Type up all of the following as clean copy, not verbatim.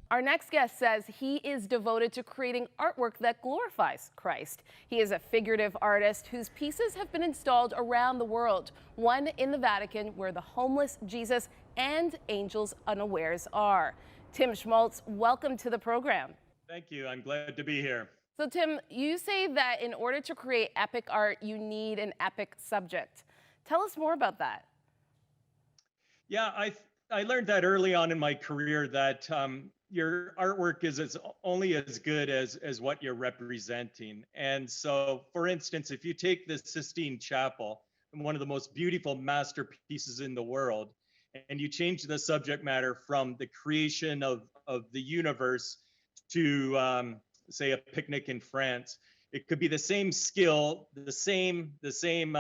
Our next guest says he is devoted to creating artwork that glorifies Christ. He is a figurative artist whose pieces have been installed around the world, one in the Vatican where the homeless Jesus and angels unawares are. Tim Schmalz, welcome to the program. Thank you. I'm glad to be here. So Tim, you say that in order to create epic art, you need an epic subject. Tell us more about that. Yeah, I learned that early on in my career that your artwork is only as good as what you're representing. And so, for instance, if you take the Sistine Chapel, one of the most beautiful masterpieces in the world, and you change the subject matter from the creation of the universe to, say, a picnic in France, it could be the same skill, the same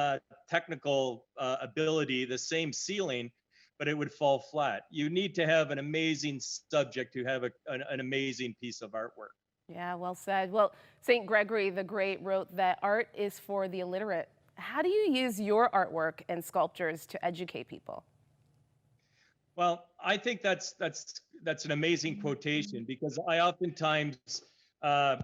technical ability, the same ceiling, but it would fall flat. You need to have an amazing subject to have an amazing piece of artwork. Yeah, well said. Well, St. Gregory the Great wrote that art is for the illiterate. How do you use your artwork and sculptures to educate people? Well, I think that's an amazing quotation because I oftentimes uh,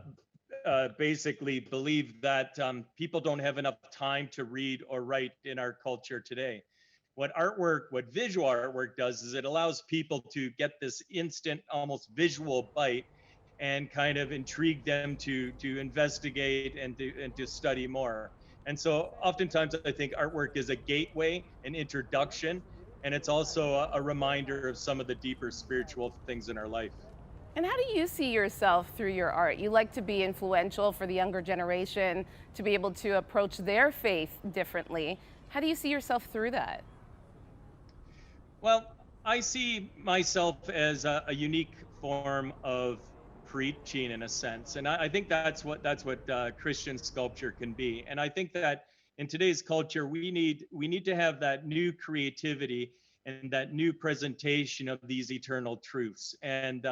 basically believe that people don't have enough time to read or write in our culture today. What visual artwork does is it allows people to get this instant, almost visual bite and kind of intrigue them to investigate and to study more. And so oftentimes I think artwork is a gateway, an introduction, and it's also a reminder of some of the deeper spiritual things in our life. And how do you see yourself through your art? You like to be influential for the younger generation, to be able to approach their faith differently. How do you see yourself through that? Well, I see myself as a unique form of preaching in a sense, and I think that's what Christian sculpture can be. And I think that in today's culture, we need to have that new creativity and that new presentation of these eternal truths. And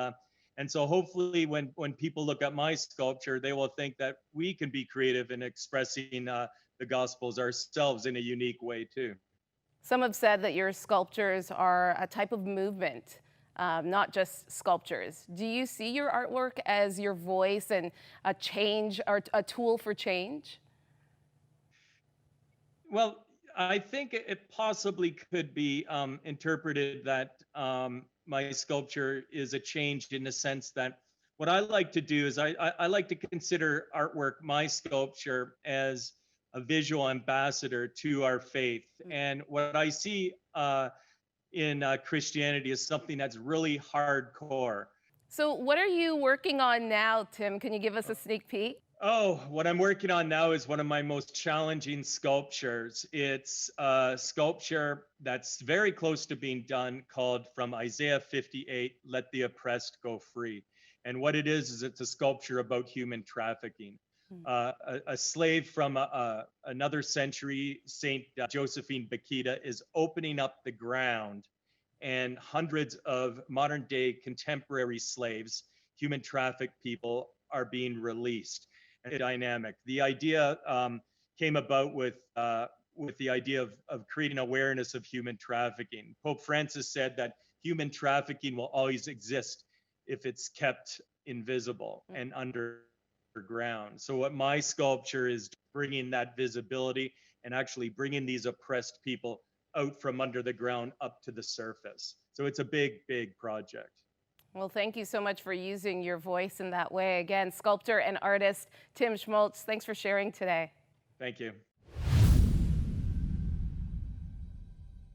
so hopefully, when people look at my sculpture, they will think that we can be creative in expressing the Gospels ourselves in a unique way too. Some have said that your sculptures are a type of movement, not just sculptures. Do you see your artwork as your voice and a change or a tool for change? Well, I think it possibly could be interpreted that my sculpture is a change in the sense that what I like to do is I like to consider artwork, my sculpture, as a visual ambassador to our faith. And what I see in Christianity is something that's really hardcore. So, what are you working on now, Tim? Can you give us a sneak peek? Oh, what I'm working on now is one of my most challenging sculptures. It's a sculpture that's very close to being done called From Isaiah 58, Let the Oppressed Go Free. And what it is it's a sculpture about human trafficking. A slave from another century, Saint Josephine Bakita, is opening up the ground, and hundreds of modern day contemporary slaves, human trafficked people, are being released. Dynamic. The idea came about with the idea of creating awareness of human trafficking. Pope Francis said that human trafficking will always exist if it's kept invisible and underground. So what my sculpture is bringing that visibility and actually bringing these oppressed people out from under the ground up to the surface. So it's a big, big project. Well, thank you so much for using your voice in that way. Again, sculptor and artist Tim Schmalz, thanks for sharing today. Thank you.